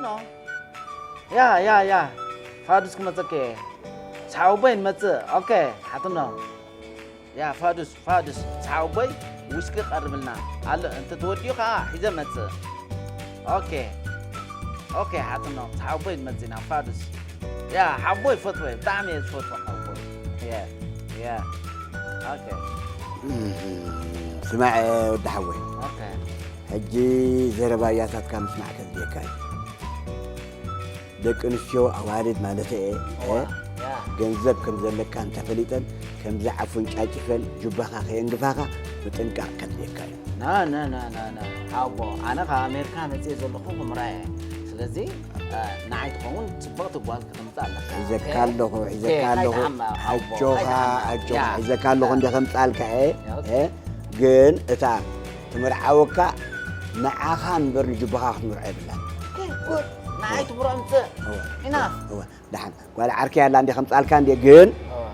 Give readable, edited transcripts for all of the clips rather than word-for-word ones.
حاتنا يا فادوس كمتك صعوبين مت اوكي حاتنا يا فادوس صعوبي ويسكي قرب لنا هلا انت توديو حيزه مت اوكي حاتنا صعوبين متنا فادوس يا حبوي فطوي بتعمل فطوه حبوي يا اوكي سمع ود حوي اوكي حجي زرباياتات كان مسمع كذيكاي دق انشيو اوالد مالته ايه ገንዘብ ከም ዘለካ እንተ ፈሊጠን ከም ዝዓፉን ጫጭፈል ጁባኻ ከየንግፋኻ ብጥንቃቅ ከትየካ እዩ ና ሓቦ ኣነ ካብ ኣሜሪካ መፅእ ዘለኹ ምራየ ስለዚ ንዓይ ትኸውን ፅቡቕቲ ጓል ክትምፃእ ኣለካ ሒዘካ ኣለኹ ሓጆኻ ሒዘካ ኣለኹ እንደ ከምፃልካ ግን እታ ትምርዓወካ ንዓኻ እምበር ንጁባኻ ክትምርዖ የብላን نعيت برمت إناف دحين قال عركي على عندي خمس ألف عندي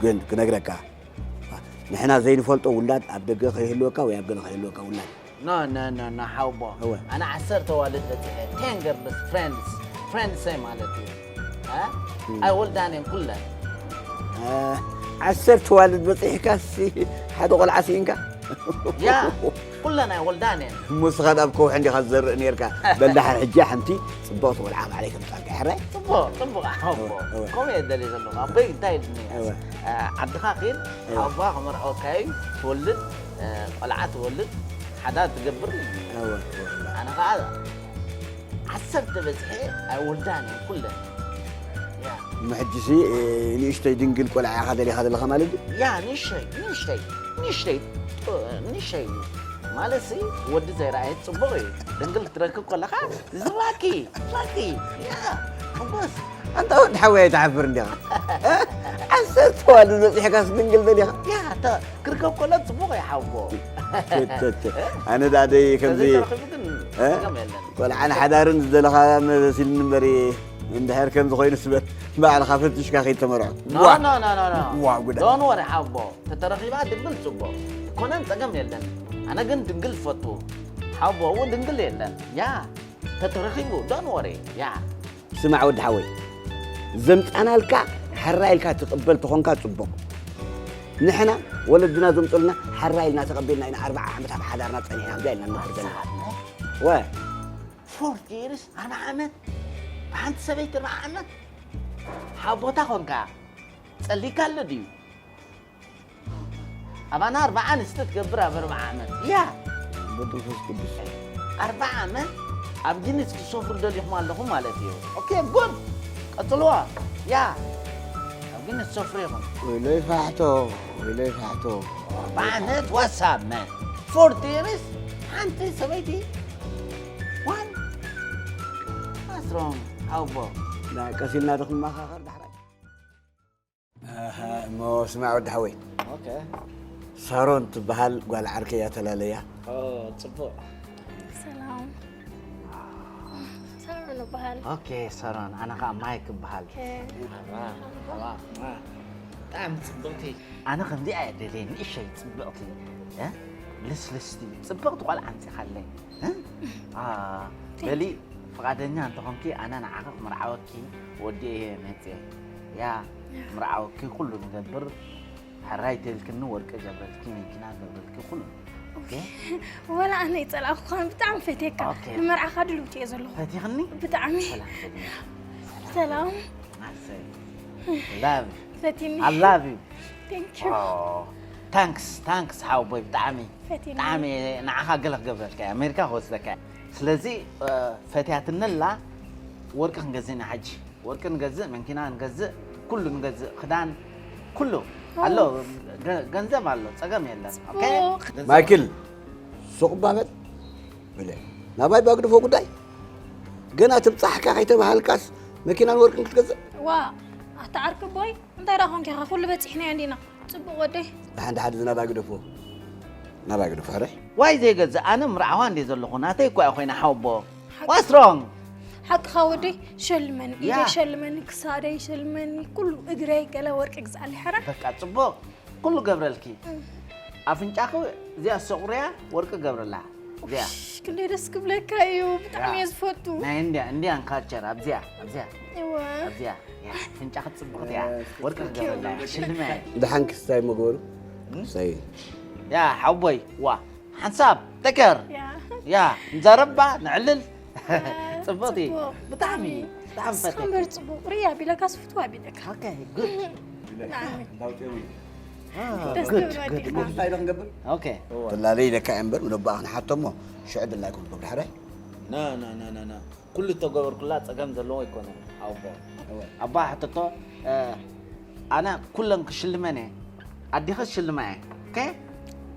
جن كنقرأك نحنا زين فلتو ولاد أبدأ خيلوكا ويبقى خيلوكا ولاد نا حوبه أنا عسرت والدتي تانجر بس فريندز سي مالتي ها أي ولدانين كلها عسرت والد بس إحكاسي حد قول عسينك يا كلنا ولدانين مسخد أبكو عندي خزر نيركا بلح الحجة حمتي صبوت والعام عليكم تلقى حرة صبوت حبو قوم يدلي زلوا أبي دايدني عبد الخاقين حبوا عمر أوكي تولد قلعات تولد حداد تقبر أنا قاعد عسبت بس ولدانين كلنا محجسي نيشتي دنقل ولا هذا اللي هذا الخمالد يا نشي مالسي ودي زي رأيت صبغي دنقل تركب كل خاص زراكي يا بس أنت وين حويت عفرني عسرت والد بس حكاس دنقل ذي يا تا كركب كل صبغي حبو أنا دادي كم ذي ولا أنا حدارن زلها مسيل نمبري من دهر كم زخين سبت ما على خافتش كاخي تمرع لا دون ورا حبو تترخي بعد دنقل صبغ كون أنت كم يلدن أنا قلت دنقل فتو حبو هو دنقل يلدن يا تترخيبو دون وري يا سمع ود حوي زمت أنا الكا حراي الكا تقبل تخونكا تصبق نحنا ولدنا زمت لنا حراي لنا تقبلنا إن 4 عامات بحضرنا تصنينا بدينا نحضرنا و 4 years أنا عامات بحنت سبيت 4 عامات حبو تخونكا تصلي كالديو أنا 4 نستت كبرها ب4 عامات يا بدو فوز كبس 4 عامات أبدين السفر دول يحمل لهم مالتي أوكي قم قتلوها يا أبدين السفر يهم ويلي فاحتو 4 عامات واتساب مان 4 years أنت سويتي 1 what's wrong how about لا كسيلنا دخل ما خاخر دحرج مو سمع ود حوي أوكي سارون تبهال قال عركية تلالية تصبح سلام سارون بهال اوكي سارون انا قام مايك بهال تعم تصبقتي انا غندي ادلين ايش تصبقتي ها لسلستي صبقت قال انت خلي ها بلي فقادني انت خمكي انا نعرف مرعوكي ودي متي يا مرعوكي كله مدبر حرايت الكن ورقه جبرتك يمكن جبرتك كله اوكي ولا انا يطلع خان بتعم فتيك المرعى خدلو تيزلو فتيخني بتعمي سلام لاف فتيني I love you ثانك يو ثانكس حاوبي بتعمي فتيني تعمي نعها قلق قبلك امريكا هوسلك سلازي فتياتنا لا ورق نجزينا حج ورق نجزء من كنا نجزء كله نجزء خدان كله الله ገንዘብ አለው ጸገም የለም ኦኬ ማይክል ሱቅ ባበት በለ ናባይ ባግድፎ ጉዳይ ገና ትብጻሕካ ከይተባሃልካስ መኪናን ወርቅን ክትገዝእ ዋ አታርክ ቦይ እንታይ ራኾን ከኻ ኩሉ በፂሕና እንዲና ጽቡቕ ወደይ ሓደ ዝናባይ ግድፎ ናባይ ግድፎ አረ ዋይ ዘይገዝእ ኣነ ምርዓዋ እንደ ዘለኹ ናተይ እኳ ኮይና ሓቦ what's wrong حق خاودي شلمن إذا شلمن كسادي شلمن كل إجري كلا ورك إجزال حرة بقى صبوا كله قبرلكي أفنجاكو زي الصغرية ورك قبرلا زيا كل رزق بلك أيوه بتعمي يزفتو عندي أنكاتشر أبزيا أيوه أبزيا يا فنجان تصبغ يا ورك الجبل شلمة دحنك ستاي مقول سي يا حبي وا حنساب تكر يا نزربا نعلل صبغتي بطعمي طعم فتك خمر صبغ ريا بلك أصفتوا بلك اوكي جود نعم مو سايد نقبل اوكي تلالي لك امبر ونبقى نحطمه شعب الله يكون قبل حدا نا كل التجار كلها تجمع زلوا يكونوا أبا حتى أنا كلهم كشلمانة أدي خش شلمانة أوكي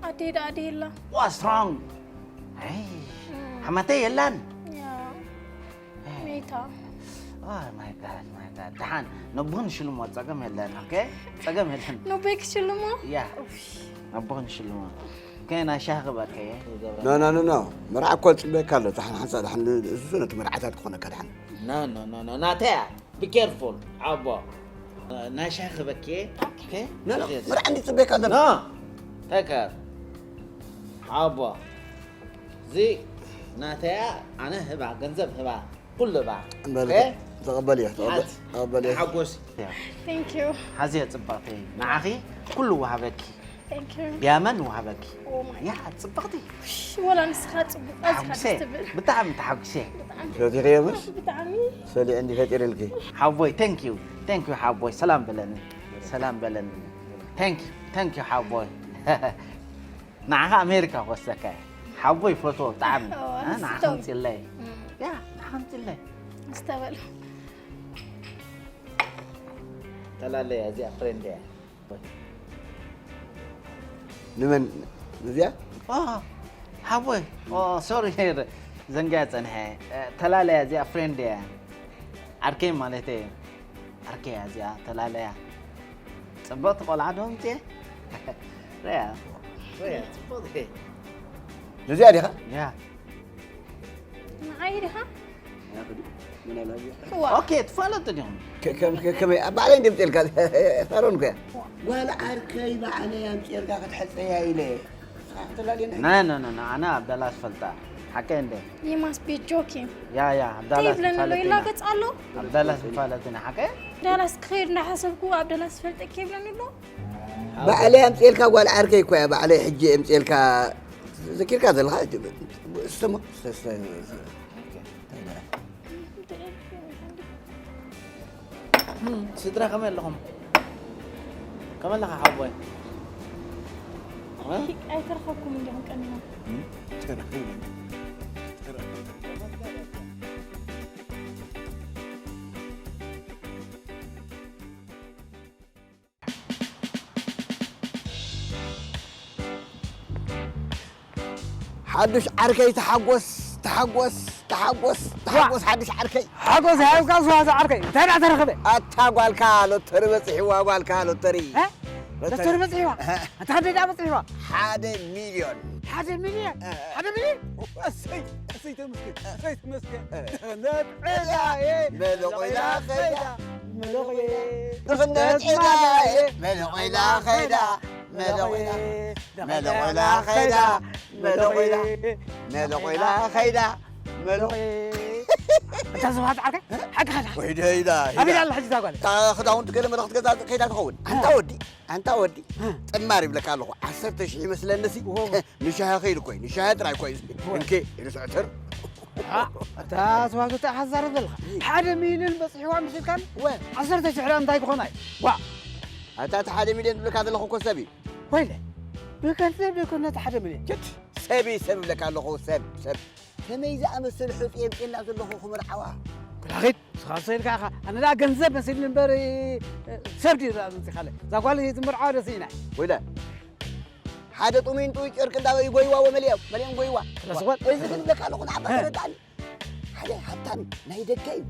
أدي لا strong هاي حماتي يلان يا ميتا ماي جاد تحان نبغى نشلمه تجمع يلان أوكي تجمع يلان نبيك شلمه يا نبغى نشلمه كأن أشاهد كي لا مرعى كل شيء كله تحن حسد حن زونة مرعتها تكون كده نا تاع be careful عبا ناشاخ بكي اوكي لا مرعى عندي شيء كده لا تكر عبا زي ناتاع أنا هبع جنزب هبع كله بع اوكي تقبلي حقوس thank you هذه تصبغتي معي كله وهبكي thank you يا من وهبكي oh my يا تصبغتي ولا نسخات أزخات بتعم تحقسي شو تغير بس بتعمي سالي عندي فتير لك حبوي ثانك يو حبوي سلام بلن ثانك يو حبوي نعها أمريكا وسكا حبوي فوتو تعم نعها الله يا نعها الله استقبل تلا لي زي فريند يا لمن زيا حبوي سوري زنجات أنها تلا لي زي فريند يا أركي مالتي أركي يا زي تلا لي صبت قول عدهم تي ريا صبت زيا دي ها يا معايرها اوكي تفضل اليوم كم بعدين جبت لك ثارون كيا ولا عركي بعدين جبت لك تحس يا إلي لا أنا عبد الله اسفلتا حكي عندي you must be joking يا عبد الله طيب لأنه لو يلا قد قالوا عبد الله اسفلتا حكي دالاس خير نحسبكوا عبد الله اسفلتا كيف لأنه بعليه أمس لك ولا عركي كويا بعليه حجي أمس لك ذكر كذا الغاية استمع سدرا كمان لهم حبوي أي ترخبكم من جهة كأنهم حدش عركي تحقوس حدش عركي حقوس هاي قاصو هذا عركي ترى ترخبه أتاقوال كالو تربس حوا قال كالو تري ها تربس حوا أنت حد يدعم حوا 1 مليون 1 مليون أسيت مسكين لا ملوك إلى خيدا ملوك إلى خيدا ملوك إلى خيدا أنت زوجة عركي حق هذا ويدا أبي على الحج تقول تاخذون تكلم رخت كذا تخون أنت ودي الماري بلك الله 10,000 مثل النسي نشاه خير كويس نشاه ترى كويس إنك يرسعتر أنت زوجة تحذر بالله 1 مليون بس حوا مثل كان 10,000 أنت يكوناي وا أنت 1 مليون بلك هذا الله كوسبي ويله بكن بكن 1 مليون سبي لك الله سب كميزة أمثل حفيم إلا الله خمر حوا لغيت خاصين كاخا أنا لا جنزب بس اللي مبري سبتي رأسي خالي زاقول لي تمر عارض سينا ولا هذا تومين توي شركة داوي قويوا ومليون قويوا وإذا كنت لك الله نعم هذا هذا حتى نهيدكي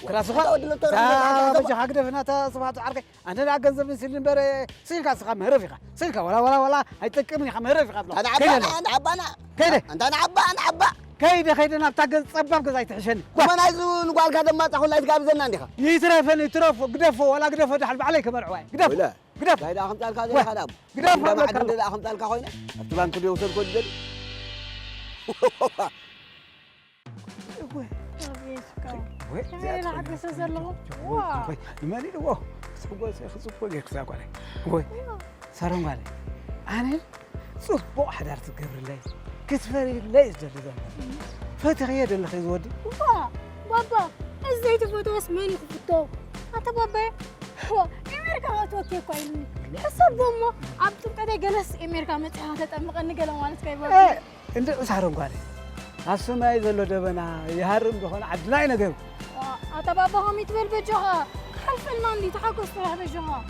كلاس خال بجا حق دفنا صباح عركي أنا لا جنزب بس اللي مبري سيلك خم هرفيقة سيلك ولا هيتكمني خم هرفيقة أنا عبا كده أنا عبا كيدا أنا بتاعك صباب كذا يتحشني ما نازل نقول كذا ما تقول لا يتقابل زنا عندك يترف قدفوا ولا قدفوا دحل عليك مرعوين قدف هيدا أخم تالك هذا هذا قدف ما عندنا أخم تالك خوينا أتبان كل يوم كل دل أنا عكس زلمة واو مالي هو سوى خصوصا يخسر عليه وي صاروا عليه أنا صبوا حدار تقبر لي كتفري ليش جلد فتح يد اللي خيز ودي بابا ازاي تفوتوا اسمعني كفتو أنت بابا هو أمريكا توكي كويني حسب بومو عبتو كده جلس أمريكا متى هتتأمق إني جلو مالك كي بابا أنت صاروا عليه السماء يزلوا دبنا يهرم دخان عدلاي نجيب أنت بابا هم يتبل بجها خلف الماندي تحكوا استراح بجها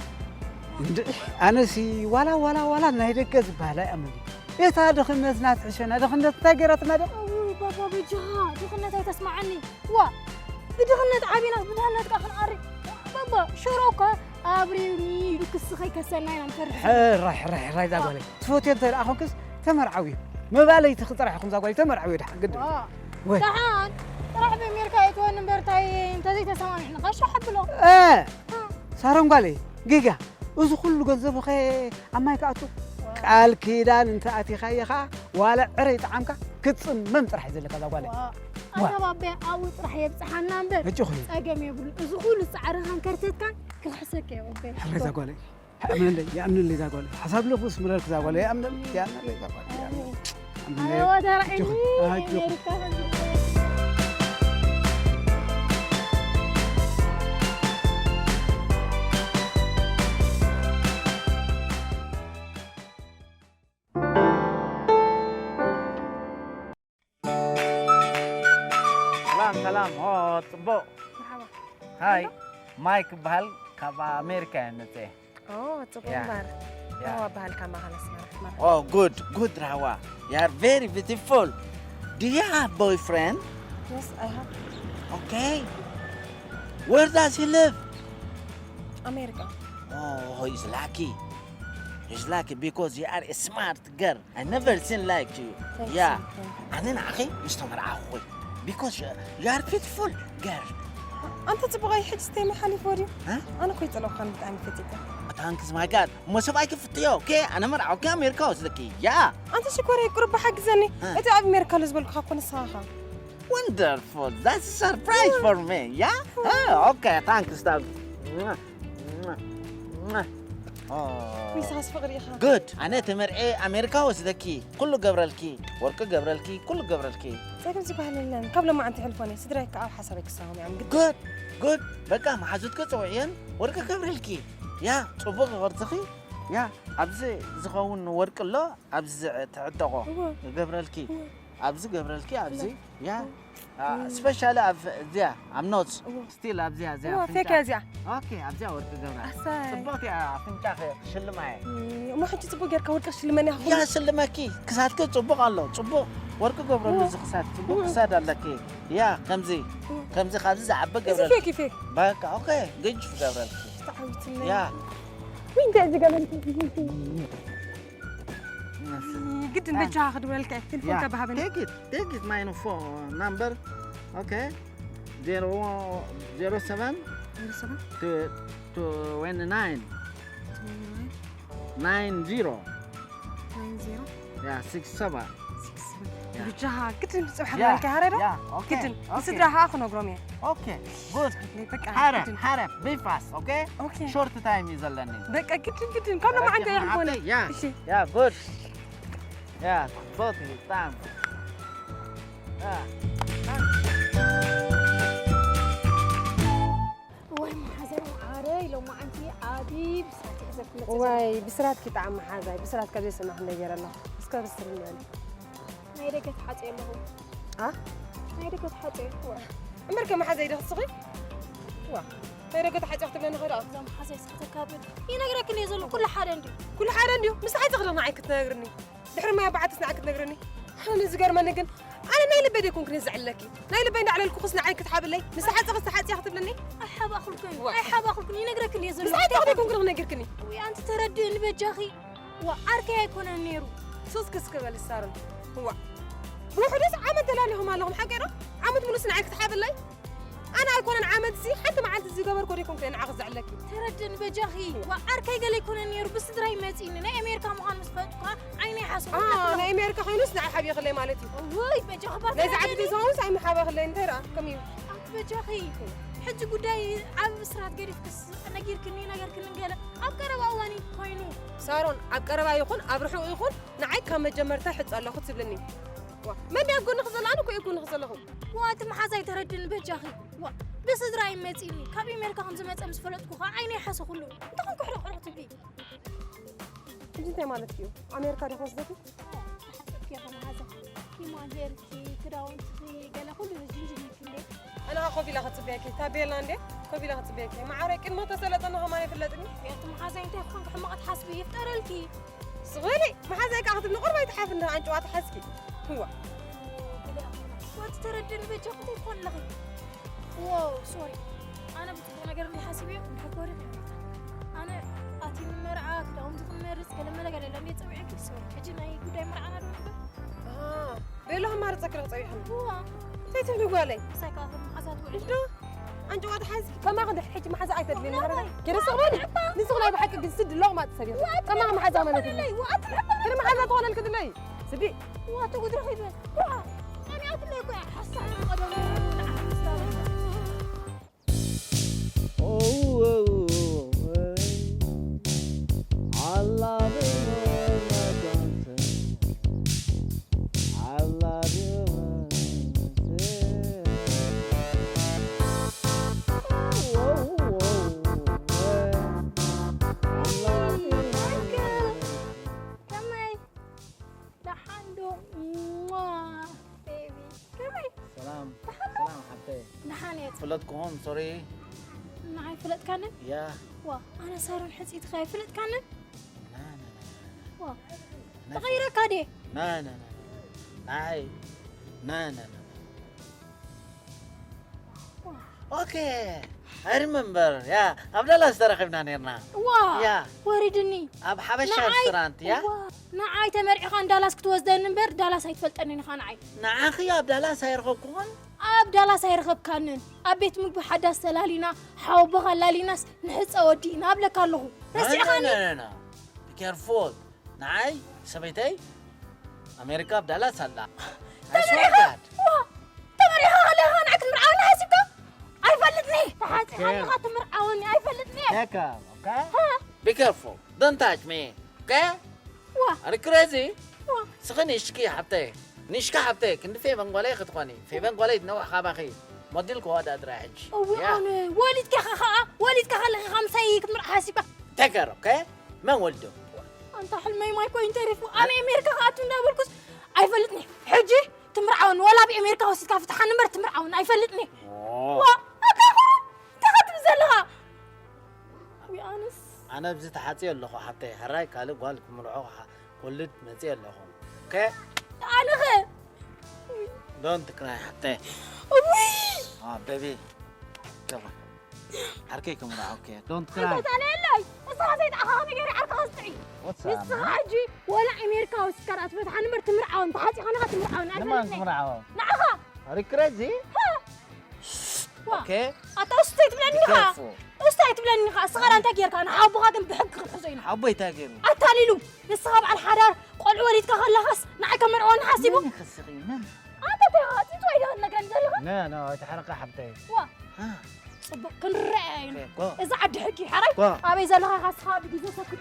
أنا سي ولا نهيدك زبالة أمني إيه هذا خلنا ناس عشان هذا خلنا تاجرات نادر أوه بابا بجها دخلنا تاي تسمعني وا دخلنا تعبينا بدنا تكفن أري بابا شروكا أبريني لكس خي كسرنا يوم كرر راح ذا قولي تفوت أنت الأخو كس تمر عوي ما بالي تخطر حكم ذا قولي تمر عوي قد تعال راح بأمريكا يتوان نمبرتاي أنت زي تسمعني إحنا غش حب له صاروا قالي جيجا وزو كل جذب خي أما يكاتو قال كيدان أنت أتي خيخا ولا عريت عمك كتصن من طرح يزلك هذا قالي أنا بابا أوت راح يبصحنا نبر بتشوفي أجمع يقول زو كل سعرها كرتت كان كحسك يا بابا حري ذا قالي يا أمن اللي ذا قالي حسب له فلوس مرك ذا قالي يا أمن اللي ذا قالي أيوة ترى إني سلام هو طبو مرحبا هاي مايك بهال كابا أمريكا نتي طبو مبارك هو بهال كما خلص Oh good Rawa you are very beautiful do you have boyfriend Yes, I have okay where does he live America oh he's lucky because you are a smart girl I never seen like you Thanks, yeah thank أنا أخي مستمر أخوي because you are beautiful girl أنت تبغى يحج ستيمي حالي فوري ها أنا كنت لو كان بتعمل فتيكا thanks my god ما سبعك فتيو اوكي أنا مرة اوكي أمريكا وزلكي yeah أنت شكوري قرب حق زني أنت عب أمريكا لزبل خاكون صاحة wonderful that's a surprise for me yeah okay thanks dog ميساس فقري خا good أنا تمر إيه أمريكا وزلكي كله قبرلكي ورك قبرلكي كله قبرلكي ساكن زبها لله قبل ما أنت تلفوني صدرك أو حسبك السهم يعني good بقى ما حزتك توعين ورك قبرلكي يا صبغ ورتخي يا أبزي زخون ورك الله أبزي تعتقه قبرلكي أبزي قبرلكي أبزي يا سبيشال أب زيا I'm not still أبزي زيا فيك يا زيا أوكي أبزي ورك قبرل أحسن صبغتي فنجاخ شل معي ما حد تبغى يركب ورك شلمني أخو يا سلمكي كساتك صبغ الله صبغ ورك قبرل زخسات صبغ كساد لك يا خمزي خمزي عبق قبرل فيك بقى أوكي جيج في قبرل تعودت يا وين تأذي قبل قد نبجع أخذ ولك تلفون تبعها بني take it my phone number okay 007 to 29 90 yeah 67 بجها قد نسوي لك هريرة قد نسدرها أخو نقرمي okay good حرف be fast okay short time يزلني بقى قد كنا ما عندي يحبوني yeah good yeah both time وين ما حزن عاري لو ما عندي عادي بس واي بسرعة كي طعم حازاي بسرعة كذا سمح لي غير الله بس كذا بسرني يعني ما يريك تحطي له ها ما يريك تحطي هو أمريكا ما حدا يدخل صغير وا ما يريك تحطي أختي لنا غير زم حزن سكتكابل ينقرك اللي يزلوا كل حدا عندي مستحيل تغلط معي كتناقرني دحر ما بعد تسمع كتناقرني أنا زجر ما نقن أنا نايل بدي يكون كنز علىكي نايل بين على الكوخس نعيك تحاب لي مستحيل تغلط يا أختي لني أحب أخلكني ينقرك اللي يزلوا مستحيل تغلط يكون كنز نقركني وأنت تردي البجاخي وأركي يكون النيرو سوس كسكبل السارن هو روحوا ليس عمد دلالهم لهم حقنا عمد منو سنعيك تحاب لي أنا أكون عامل زي حتى ما عاد زي قبر كوريكم كنا عغز عليك تردن بجاخي وأركي قال يكون النير بس دراي ماتين أنا أمريكا مهان مسفتك عيني حاسب أنا أمريكا خينوس نعي حبي خلي مالتي واي بجاخ بس ليس عددي زون ساي محابة خلي انترا كميو بجاخي حج قداي عب سرات قريف بس أنا غير كني نغير كن قال أبقى وأواني كوينو صارون أبقربا يخون أبرحو يخون نعي كم جمرتها حتى الله خد سبلني ما بيقول نخزل أنا كو يكون نخزلهم وقت ما حزاي تردن بجاخي بس دراي ماتيني كابي أمريكا خمسة مات أمس فلتكو عيني حاسو كله تكون كحلو حلو تبي انت مالتك أمريكا دي خصدتي كيف أنا هذا كيما هيرتي كراونتي قال كله جنجني كله أنا خوفي لا خد سبيكي تابيلاندي خوفي لا خد سبيكي ما عارف كل ما تسألت أنا ما يفلتني يا أنت حزاي أنت خونك حماقة حاسبي يفتر لكي صغيري ما حزايك أخذ من قرب يتحاف إنها عن جوات حسكي هو وتردن بجاختي يكون لغي واو سوري أنا بتقول أنا قرني حاسبي ومحكوري أنا أتي من مرعاك لهم تخمرس كلام لا قال لأني تسوي سوري حجنا هي قدام مرعانا روح بيلهم ما رتذكر صيحنا هو تيتم نقولي سايكات محاسات ولد عن جوات حسكي فما غد حكي ما حزا عيتد لي النهارده كده صغيري ني صغيري بحكي قد اللغمة تسوي فما ما حزا ما لي وقت كده ما حزا طول الكذا لي سدي وقت قدر خيبان روح أنا أتلي كوي حاسة قدام فلتكم هون سوري معي فلت كانن يا وا أنا صار حسيت خايف فلت كانن لا لا وا لا تغير كادي لا لا لا لا لا اوكي I remember يا عبد الله استرخبنا نيرنا وا يا وردني اب حبشه ريستورانت يا نعاي تمرعي خان دالاس كتوزدن نمبر دالاس هيتفلطني خان عاي نعاخي يا عبد الله سيرخبكم أب دالاس هيرخب كانن أبيت مك بحدا سلالينا حاو بغلاليناس نحس أودينا أبلك الله رسي خاني لا لا كيرفول نعاي سبيتي أمريكا بدلا سلا تمريخا تمريخا على خان عك مرعاون حاسبك أي فلتني تحت خاني خاطر مرعاوني أي فلتني هيك اوكي be careful don't touch me okay وا are you crazy وا سخني اشكي حبتي نشكي حبتي كنت في بنغولي خطواني في بنغولي نوع خابخي موديلك هذا دراج وأنا والدك خلي خمسة يك حاسبك تكر اوكي ما ولده أنت حلمي ما يكون تعرفوا أنا أمريكا خاتون دابلكوس أي فلتني حجي تمرعون ولا بأمريكا وسيت كافتح نمبر تمرعون أي فلتني وا تخاتم زلها أبي أنس أنا بزيت حاتي اللخو حبتي حراي قالوا قالك مرعوها ولد مزي اللخو اوكي أنا خير دونت كراي حبتي أبوي بيبي يلا حركيكم مرعو اوكي دونت أنت كراي تعالي لي الصراحة زيد أخاف غيري عرق أصدعي واتس الصراحة ولا أمريكا وسكرات فتح نمبر تمرعون تحاتي خانة تمرعون أي لما فلتني مرعو نعها Are you crazy? اوكي أتا أستيت بلاني خا أستيت بلاني خا صغار أنت كير كان حابو غادم بحق الحسين حبي تاجر أتاليلو الصغاب على الحرار قول وليد كخلص نعك مرعون حاسبو من خسرين أنت تهاتي تويدا أنك أنزلها لا لا تحرق حبتي وا ها صبك كن رأينا اوكي جو إذا عد حكي حري وا أبي زلها أصحابي دي زوجة كنت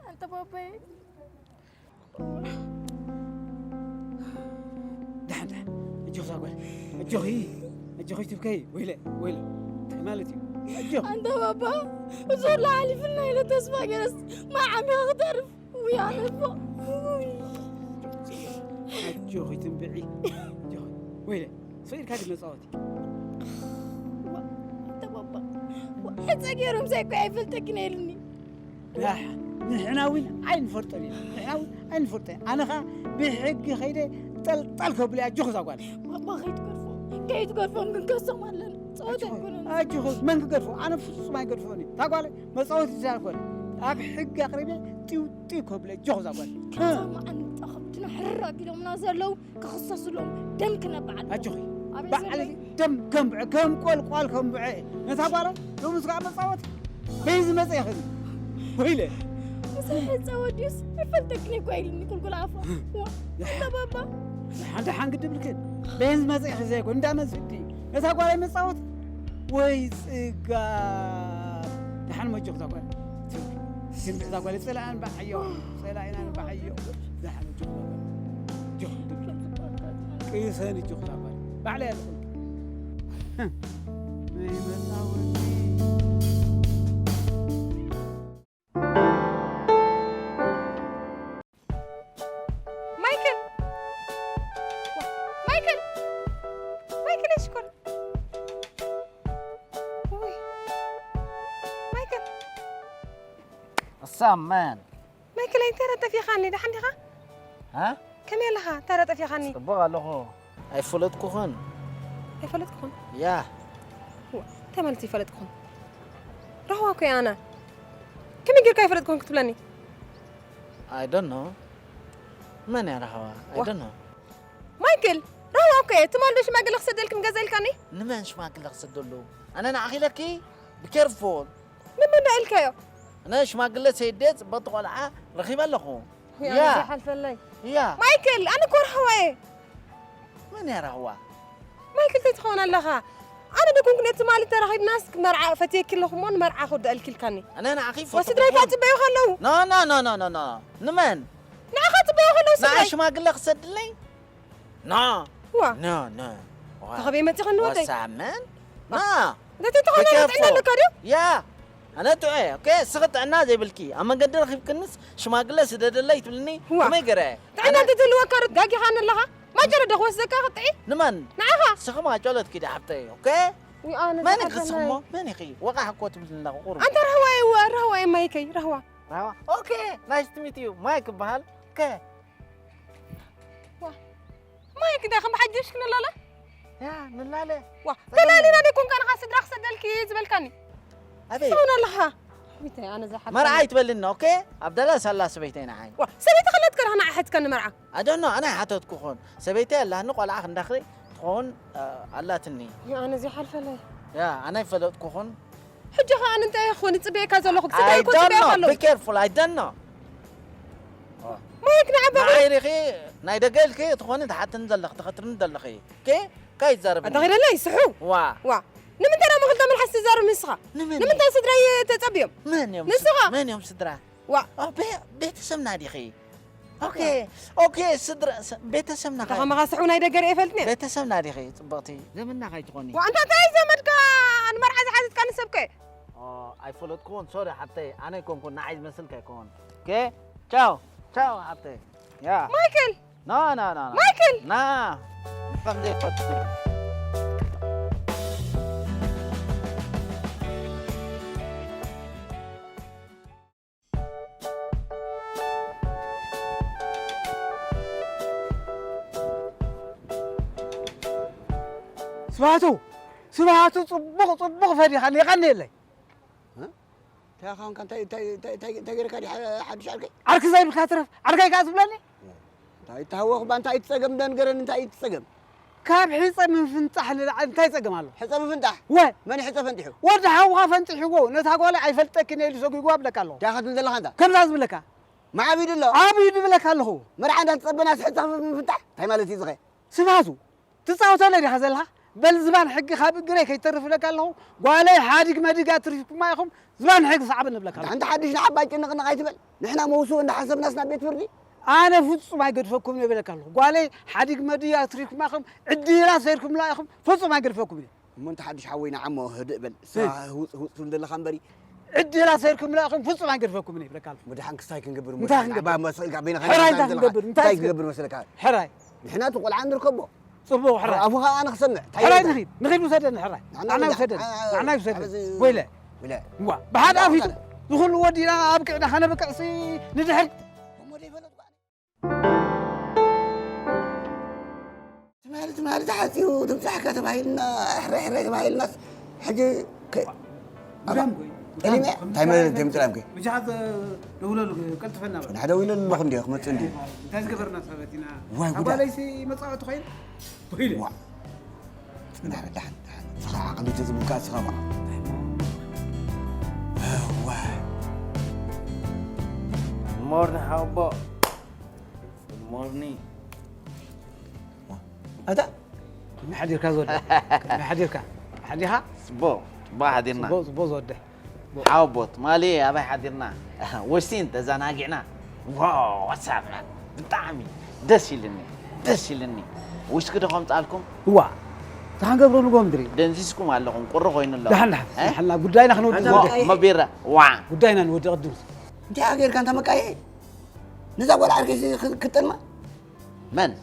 أنت بابي دحن الجوخ أقول الجوخي تبكي ويلا مالتي الجوخ أنت بابا وزور لعلي في الليلة تسمع جلس ما عم يغترف ويا نفا الجوخي تنبعي الجوخي ويلا صير كاتب من صوتي أنت بابا وحتى غيرهم زيك عيفلتك نيلني لا نحنا وين عين فرطني نحنا وين عين فرطني أنا خا بحق خيدي طلقه بلا جوخ زقال بابا كيت غرفو من قسم على صوت يكون أجوخ من قرفو أنا فص ما يقرفوني تقول ما صوت زاكل أب حق قريبة تيكو بلا جوخ زقال كما أنت أخذتنا حرة كيلو منازل لو كخصص لهم دم كنا بعد أجوخي بعد دم كم قال كم بعي نتابعه لو مسقع بصوت بيز ما ياخذ ويله صحيح سوديس يفلتكني كويلني كل عفوا انت بابا انت حنقدم لك بيز ما ياخذ انت ما سدي نتابعه ما صوت ويسقا نحن ما جوك تقول سنت تقول سلام بحيو سلام بحيو نحن جوك كيساني جوك تقول بعليه مايكل اشكر مايكل السامان مايكل انت رات في خاني ده حني خا ها كم يلا خا ترى في خاني بقى له اي فلتكو هون اي فلتكم يا تملتي فلتكم رهواكو يا انا كم يجي كيف فلتكم كتبلني I don't know من يعرفها I don't know مايكل رهواكو تمال باش ما قال خسد لكم غزال كاني نمانش ما قلت صدلو انا نعقي لك بكيرفول لما نقلكيو انا ايش ما قلت سيدات بطقلعه رخيبه لكم يا حلف الله يا مايكل انا كور هواي من يعرفها مايكل تتخون لها انا دكون كنت مالي ترى هاي ناس مرعى فتي كلهم من مرعى خد الكل كاني انا نعقي وسدري كاتب بيو خلو لا لا لا لا لا لا نمان ناخذ بيو خلو سدري نعيش ما قلت صدلي نا وا نا نا تخبي ما تخنوا دي وسامان نا ده تتخون انا لك يا انا توعي اوكي سقط عنا زي بالكي اما قدر خيب كنس شما قلت سددلي تبلني ما يقرا تعنا تدلوا كارت داقي خان لها ما جرى دخوس زكاه قطعي نمان نعها سخما جولت كده حبتي اوكي وانا ما نقصهم ما نخي وقع حكوت من قرب انت رهواي مايكي رهوا اوكي نايس تو ميت يو مايك بحال اوكي مايك ده خم حجش كنا لا يا نلاله وا دلالي نادي كون كان خاسد رخص دلكي زبلكني ابي سونا لها متى انا زحت ما رعيت بلنا اوكي عبد الله سلا سبيتين عاي وا سبيت خلت كره انا احد كان مرعى ادونو انا حتت كون سبيتين الله نقول اخ داخلي تكون الله تني يا انا زي حلف له يا انا فلت كون حجه خان انت يا اخواني تصبي كذا لو I خدت كنت don't بيا know خلو be careful I don't know مايك نعبه نعيري خي نايدقل كي تكون انت حتى ندلخ تخطر ندلخي كي كاي زرب هذا غير لا يسحو وا نمت انا ما خدت من حس زار مسخه نمت صدري تتصبيهم من يوم نسخة. من يوم سدرا وا بيت سمنا دي خي اوكي سدرا بيت سمنا تخا ما غاسحونا يدقر يفلتني بيت سمنا دي خي طبطي زمنا خي تكوني وانت تاي زمدك انا مرعى حاسس كان سبكي اي فولت كون سوري حتى انا كون عايز مثلك يكون اوكي تشاو حتى يا مايكل لا مايكل نا فهمت سبحاتو صبغ فدي خلي يغني لي تا خان كان تاي كادي حدش عليك عرك زي الكاترف عركاي كاس بلاني تاي تهوخ بان تاي تسقم دنقرن تاي تسقم كاب حيصه من فنطح انتي تسقمالو حصه من فنتح وين من حصه فنتحو ورد حوا فنطحو نتا قول عيفلتك ني لسوق يقوب لك الله تاخذ من دلها انت كم لازم لك ما عبيد الله عبيد لك الله مرعى انت تصبنا حصه من فنتح تاي مالتي زغي سبحاتو تصاوت لي خزلها بل زبان حق خاب قري كيترف لك الله قال حادق مدق ترفك ما يخم زبان حق صعب نبلك انت حدش نعبا نقنق يتبل نحن موسو ان حسب ناسنا بيت فردي انا فصم ما يقدفكم يبلك الله قال حادق مدق ترفك ما يخم عدي لا سيركم لا يخم فصم ما يقدفكم مو انت حدش حوينا عمو هدئ بل هو سندل خنبري عدي لا سيركم لا يخم فصم ما يقدفكم يبلك الله مدحن كستاي كنقبر مدحن با مسلك بينا حراي نقبر تاي كنقبر مسلك حراي نحن تقول عند ركبه صبوا حراي أبوها أنا خسمع حراي نغيب وسدنا حراي أنا وسدنا أنا وسدنا ويلا ولا وا بحد أفيد دخل ودينا أبكعنا خنا بكعسي ندحك مالت حاسيو تمسح كاتب هاي لنا حري تبعي الناس حاجة كلمة تايمر تمسلام كي بجهاز دولة قلت فينا أنا حدا ويل الله خندي أخمد سندي تاز قبرنا سبتنا واي أبا ليس مصاعة خير ويلا وا دحن صراحة قلبي تزم كاس خما واه morning how about morning هذا ما حد يركز وده ما حد يركز حديها صبو حديرنا بوز وده حاوبوت مالي أبي حديرنا وسين تزاناقعنا واو وسامنا بطعمي دسي لني وش كده قمت عليكم هو تهان قبرو نقوم دري دنسيسكم علىكم قرر خوين الله دحنا قداينا خنود ما بيرا وا قداينا نود قدوس أنت أغير كان تمك أيه نزاق ولا عركي كتر ما من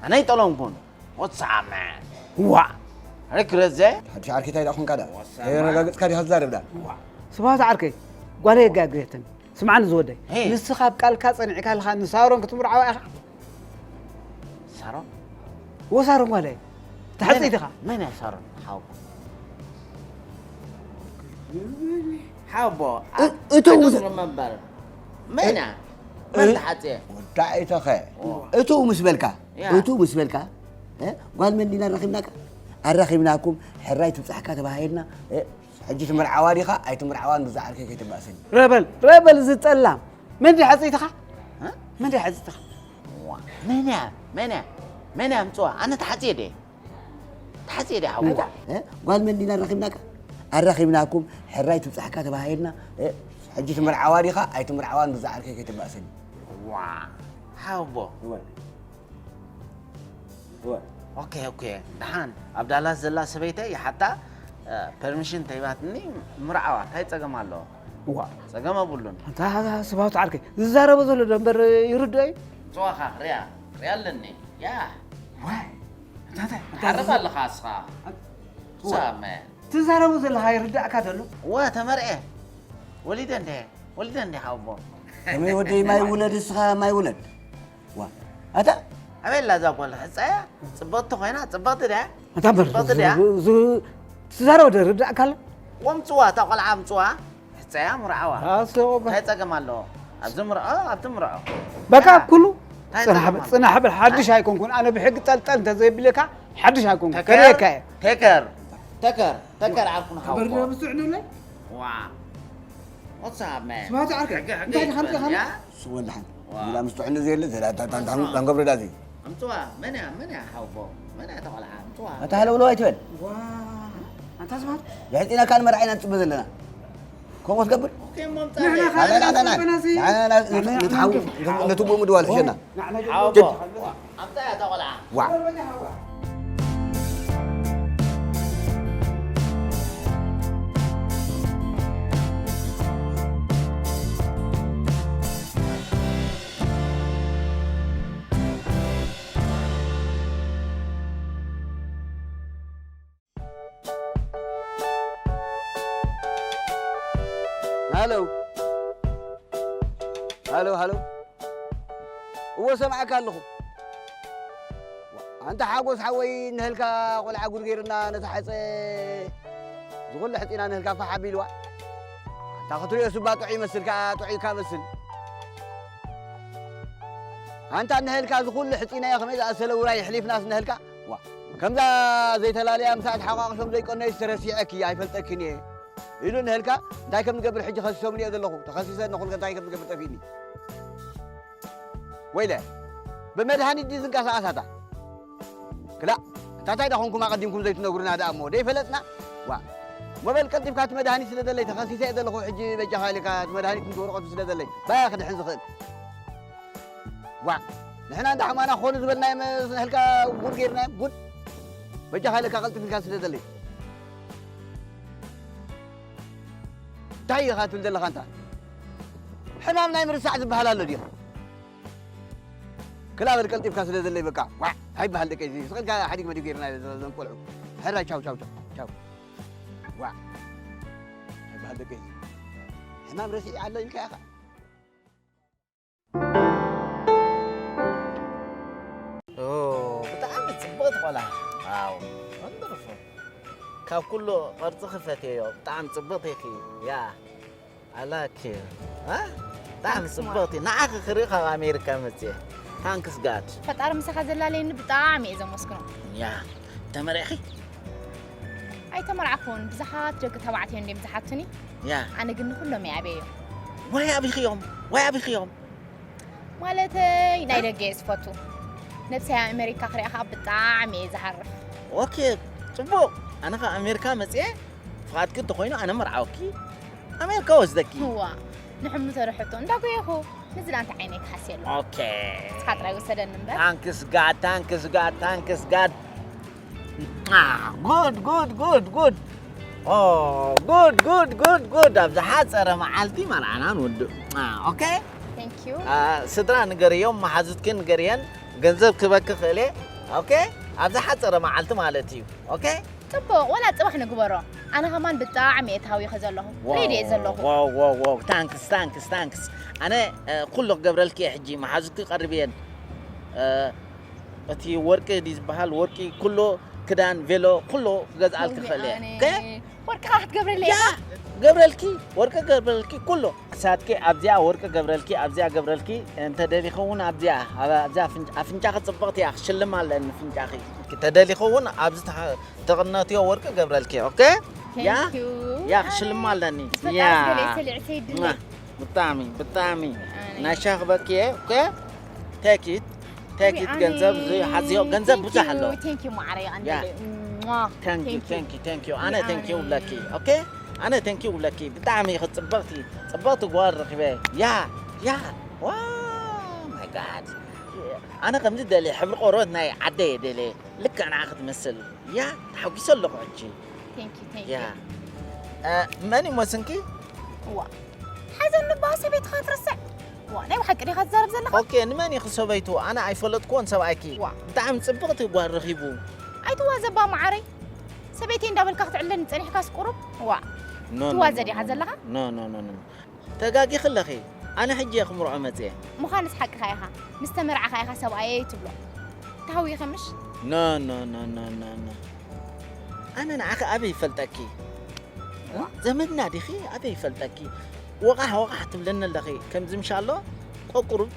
أنا يطلعون بون وسامع هو عليك رزة حد عركي تايد أخون كذا أنا قلت كذي هزار بدا سبحان عركي قال هيك قاعدين سمعنا زودي هي. نسخاب قال كاصنع قال خان سارون كتمر عوا سارون وسارون ولا تحسي دخا من يا سارون حاوبو أتو من حتى ودعي تخي أتو مسبلكا قال من دينا الرخيمناكم حراي تمسح كاتب هايلنا حجي تمر عواريخا أي تمر عوان بزعر كي تبقى سن ربل زت اللام من دي حسيتها ها من دي حسيتها منع متوه أنا تحتي دي حاوبو قال من دينا الرخيمناكم حراي تمسح كاتب هايلنا حجي تمر عواريخا أي تمر عوان بزعر كي تبقى سن حاوبو اوكي دحان عبد الله زلا سبيتي حتى بيرميشن تيباتني مرعوا تاي صقم الله وا صقم ابلون انت هذا سباوت عركي زارب زول دمبر يردي صواخا ريال لني يا واي تعرف الله خاصها سامع تزارب زول هاي يردك هذا وتمرئه وليدن ده حاوبو كم يودي ما يولد الصغا ما يولد وا هذا أبي لا زاقول حسايا صبطت خوينا صبطت ده انت بر تزارب يردك هذا ومتوا تقول عمتوا حسايا مرعوا اسو تاي صقم الله أبتمرأ بقى كله صنع حبل حدش هيكون كون انا بحق طلطل زي بليكا حدش هيكون كريكا تكر عارفون حاوبو برنا بسعنا له وا وصعب ما سمعت عركي انت خلي سوى اللحن لا مستعين زي اللي لا تنقبر دازي أمتوا منع حاوبو منع تقول أمتوا أنت هلا ولا يتوين وا انت سمعت جهتنا كان مرعينا تبذل لنا كم تقبل اوكي ممتاز لا نتحول نتوب مدوال حجنا حاوبو أمتوا تقول وا هلو هو سمعك هلخو أنت حاقوس حوي نهلكا ولا عقول غيرنا نتحس زغل حطينا نهلكا فحبيلوا تاخذوا لي سبا طعي مسلكا طعي كامسل أنت نهلكا زغل حطينا يا خميس أسلو راي حليف ناس نهلكا وا كم ذا زي تلالي مساعد حقاق شم زي كنا يسترسيعك يا فلتكني إلو نهلكا دايكم قبل حج خصهم لي هذا اللغو تخصصا نقول دايكم قبل تفيني ويله بمدهاني دي زنقا ساعة كلا تاتاي دخونكم أقدمكم زي تنقرنا هذا أمو دي فلتنا وا ما بالكتب كات مدهاني سلة اللي تخصصا هذا اللغو حجي بجهالي كات مدهاني كنت ورقة سلة اللي باخد حين خير وا نحن عند حمانا خون زبلنا هلكا برجرنا بود بجهالي كقلت في الكاس سلة اللي تاي خاتم دل خانتا حمام نايم رسعت بهلال اليوم كلام القلطيف كاس اللي بقى هاي بهالك ايزي سقل قال حديق ما ديرنا نقولوا حرا تشاو تشاو تشاو وا هاي بهالك ايزي حمام رسي على ينك يا اخي اوه بتعمل صبغت ولا واو وندرفul كاب كله قرص خفتيو بتعمل صبغت يا اخي يا علاك ها تعمل صبغتي نعك خريقه امريكا متي تانكس جاد ፈጣሪ ምሳኻ ዘላለየኒ ብጣዕሚ እየ ዘመስግኖ يا تمرحي ኣይተመርዓኹን ብዙሓት ደቂ ተባዕትዮ እንደ ምዝሓቱኒ يا ኣነ ግን ኩሎም ይዓበዮ ويا بخيوم ማለተይ ናይ ደገ እየ ዝፈቱ ነብሰይ ኣሜሪካ ክሪኣኻ ብጣዕሚ እየ ዝሃርፍ اوكي صبوق انا في امريكا متي فقط كنت خوينو انا مرعوكي امريكا وزدكي هو ንሕሙ ተረሕቶ እንዳጎየኹ ንዝላ እንተ ዓይነይ ክሓሲ ኣሎ اوكي ንስኻ ጥራይ ወሰደኒ እምበር thanks god good oh good ابز حاصره معلتي مرعنا نود اوكي ثانك يو سدرا نغريوم محازتكن نغريان ገንዘብ ክበክ خلي اوكي ابز حاصره معلتي مالتي اوكي ጽቡቕ ወላ ጽባሕ ንግበሮ ኣነ ኸማን ብጣዕሚ እየ ታዊኸ ዘለኹ ሬዲ እየ ዘለኹ واو thanks انا كله قبرلك حجي محازتك قربين أتي ورقة ديز بحال ورقة كله كدان فيلو كله جزء خليه اوكي ወርቂ ኻት ገብረለይ يا قبرلكي ورقة قبرلكي كله ساتك ابزيا ورقة قبرلكي انت دلي خون ابزيا افنجاخ صبغت يا شلم على فنجاخي تدلي خون ابز تغناتي ورقة قبرلكي اوكي يا شلم على يا بطعمي ناشاخ بكي اوكي تاكيد ገንዘብ حزيو ገንዘብ ብዙح አለው ثانك يو معري ثانك يو انا ثانك يو لكي اوكي انا ثانك يو لكي بطعمي صبغت غوار رخبه يا واو ماي جاد انا كم دلي حبر قروت ناي عدي دلي لك انا اخذ مثل يا حوقي سلق عجي ثانك يو يا ماني مسنكي وا حزن باصي بيت خاطر السع وانا وحق لي خزارب زلخ اوكي نماني خسوبيتو انا ايفلطكون سبعكي بتعم صبغت غوار رخيبو ኣይትዋዘባ ማዕረይ ሰበይቲ እንዳበልካ ክትዕለን ፀኒሕካስ ቁሩብ ዋ ትዋዘድ ኢኻ ዘለኻ ኖ ተጋጊ ክለኺ ኣነ ሕጂ የኽምርዖ መፅየ ምዃንስ ሓቂኻ ኢኻ ምስ ተመርዓኻ ኢኻ ሰብኣየ ትብሎ ተሃዊኸ ምሽ ኖ ኣነ ንዓኸ ኣበይ ይፈልጠኪ ዘመድና ዲኺ ኣበይ ይፈልጠኪ ወቓሕ ትብለኒ ኣለኺ ከምዚ ምሻሎ قرب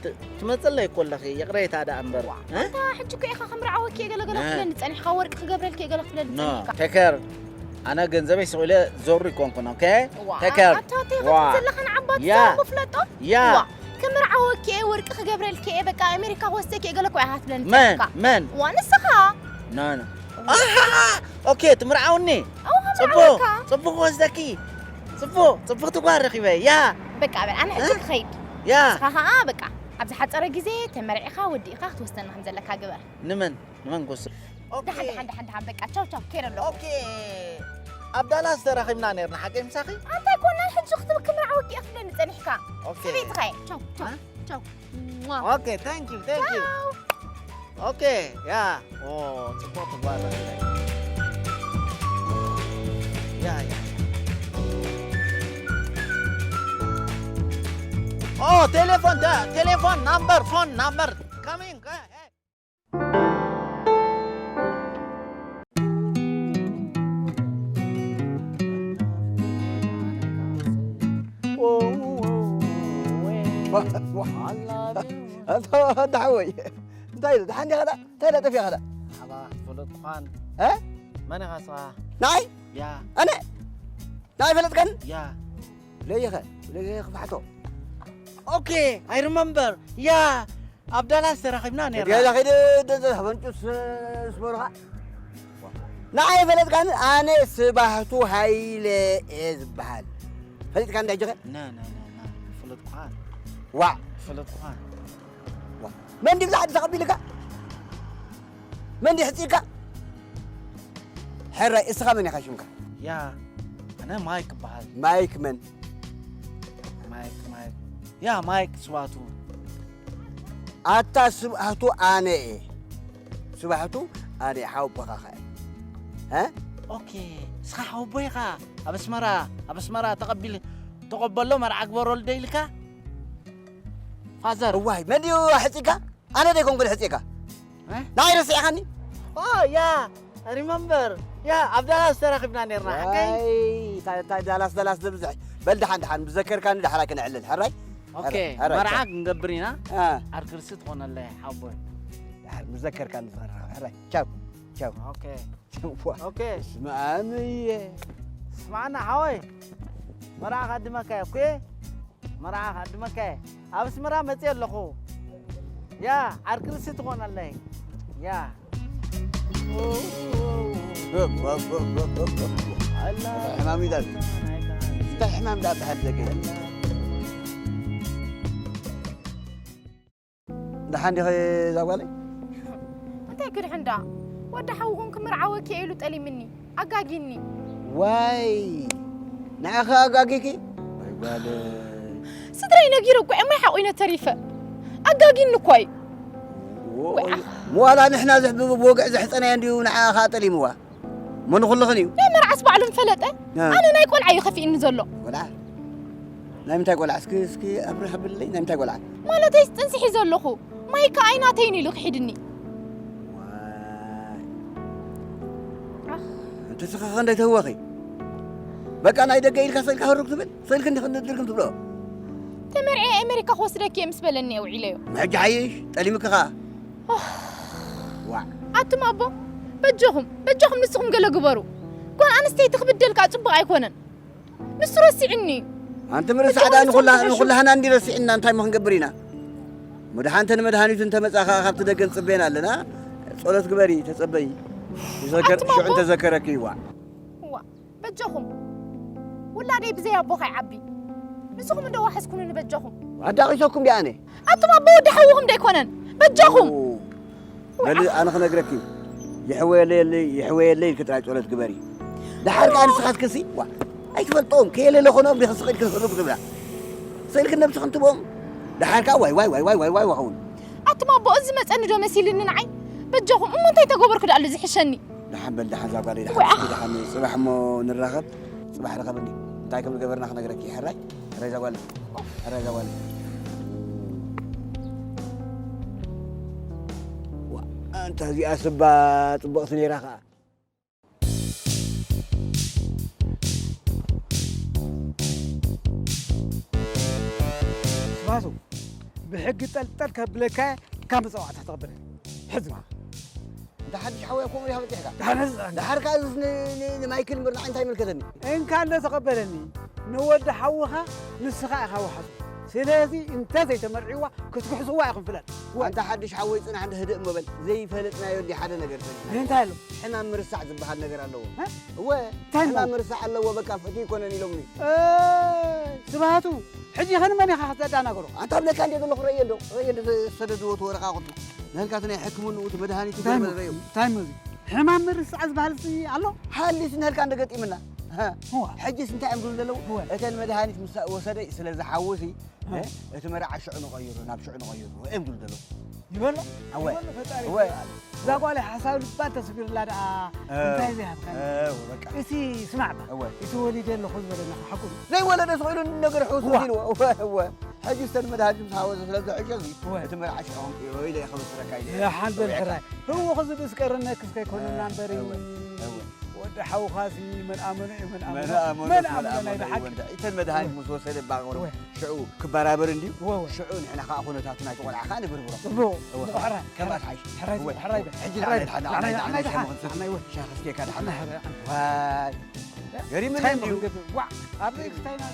تمثل يقول لك يقريت هذا أمبر أنت حجك يا أخي خمر عوك يا قلق فلان تاني خورك خجبرلك يا قلق فلان نو تكر أنا جنزبي سويله زوري كونكون أوكي تكر وا تنزل خن عباد صوب فلاتو يا كمر عوك يا ورك خجبرلك يا بقى أمريكا وستك يا قلق وعهات فلان من ونسخة نو أوكي تمر عوني صبو وزدكي صبو تقارخ يا بقى أنا حجك خير يا صحا بقى ابز حصره غزي تمرعيخا وديخا توستن خم زلكا غبر نمن قص اوكي حد بقى تشاو كيرلو اوكي عبد الله استراخمنا نيرنا حقي مساخي انت كنا حج اختك مرعوك اخلي نصنحكا اوكي سبيت خاي تشاو اوكي ثانك يو اوكي يا او سبورت بارا يا Oh, telephone number, phone number. Coming. Hey. هذا دعوي انت عندي هذا تايلا تفي هذا خلاص فلوت خان ها ماني خاصه ناي يا انا ناي فلت كان يا ليه فحتو اوكي اي ريمبر يا عبد الله استراخمنا نيرنا يا اخي ده هبنتس اسمرها ناي فلت كان انا سباحتو هايل ازبحال فلت كان داجك لا فلوت خان وا فلوت خان من دي بزحد تقبلك من دي حسيك حرة اسخا من يخشمك يا انا مايك بحال مايك من مايك يا مايك سواتو أتا سبحتو أنا إيه سبحتو أنا حاول بقى ها اوكي صح وبيغا ابسمرا تقبل له مرعى اكبر ولدي لك فازر واي مديو حسيكا أنا ديكم كل حسيكا نايرس يا خاني يا ريمبر يا عبد الله استرخبنا نيرنا اي تاي دالاس دبزح بل دحان بذكر كان دحرا كن علل حراي اوكي مرعاك نقبرينا اه اركرست هون الله حبوي بذكر كان حراي تشاو اوكي اسمعني اسمعنا حوي مرعاك قدمك اوكي مرعاك قدمك ابس مرا متي لخو يا اركرست هون الله يا حمامي دال استح حمام دال بحد ذكي دحان دي زوالي انت كده حندا ودا حوهم كمرعاوك يلو طلي مني اغاغيني واي ناخا اغاغيكي باي بالي ستري نغيرو كو ما حقينا تريفه اغاغيني كوي ولا نحنا زحب بوقع زحصنا ينديو نعا خاطلي موا من خلخنيو يا مرعس بعلم فلطه انا ناي قلعي خفي ان زلو ولا نايم تاي قلع اسكي ابرح باللي نايم تاي قلع مالتي تنسحي زلخو ماي كايناتيني لك حدني انت سخخ اندي توخي بقى انا يدقي لك سلك هرق تبل سلك انت خندلكم تبلو تمرعي امريكا خوسرك يمسبلني اوعيليو ما عايش طلي مكخا وا اتم ابو بجهم نسخم قال قبروا كون انستي تخبدلك اصبق ايكونن نس رسعني انت مرس عدا نخلها انا اندي رسعنا انت ما نقبرينا مدحانتن مدحانيت انت مصاخا خبت دقن صبينا لنا صلاه قبري تصبي يذكر شو انت ذكرك يوا بجهم ولا دي بزي ابوخ عبي نسخم ندو حسكون نبجهم اداقيسكم دي انا اتم ابو دحوهم ديكونن بجهم بل انا خنقرك يحوي الليل كتراج صلاه قبري دحر كان سخات كسي وا اي تفلطوم كيل اللي خنوم بيخسق كسرق تبلا سيلك النبس خنتبهم دحر كا واي وخون اتم ابو از مصن دو مسيلن نعي بجهم انت تغبر كدا اللي زحشني دحن زابالي دحن صباح مو نراخب صباح رخبني انتي كم قبرنا خنقرك يحراي ريزا والي انت هذه اسبات طبقتني راخا سمعتوا بحق تلتلك بلكا كم صوت تقبل حزمه انت حدش حويكم لي هبط يحكى دحن دحر كاز مايكل مرنا انت ملكتني ان كان تقبلني نود حوها نسخا خوحه سلازي انت زي تمرعوا كتكحسوا ياخذ فلان وانت حدش حويتنا عند هدئ مبل زي فلتنا يودي حدا نجر انت قالوا حنا مرسع زبحال نجر الله هو حنا مرسع الله بكا فتي كونني لومني سبحاتو حجي خن ماني خاصه نغرو انت بلك عندي دلو ريدو سددو ورقا قط نهلكاتنا حكمون وتمدهاني تبريو تايم حمام مرسع زبحال سي الله حالي سنهلك عند قطيمنا هو حجي سنت عمرو دلو اتن مدهاني وسدي سلاذ حوسي اتمرع شعن غيرو ناب شعن غيرو امدو دلو يبلا هو زاقوا حساب لبات تصبير لا انت زي هبكا بقى اسي سمعنا اسي وليد له خذ بدنا حكم زي ولد صغير نقر حوس هو حجي سن مدهاني مساوز سلاذ عجزي اتمرع شعن ويلي خلص ركاي يا حد الحراي هو خذ بسكرنا كسكاي كنا نبري ود حو خاسي من امن اذا حق انت مدهاني مسوسه باغور شعو كبرابر اندي شعو نحن خاخونتاتنا تقول عخان بربرو هو كما تعيش حراي حجي انا شاخستي كان حنا واي غريب من اندي وا ابيك ستاينا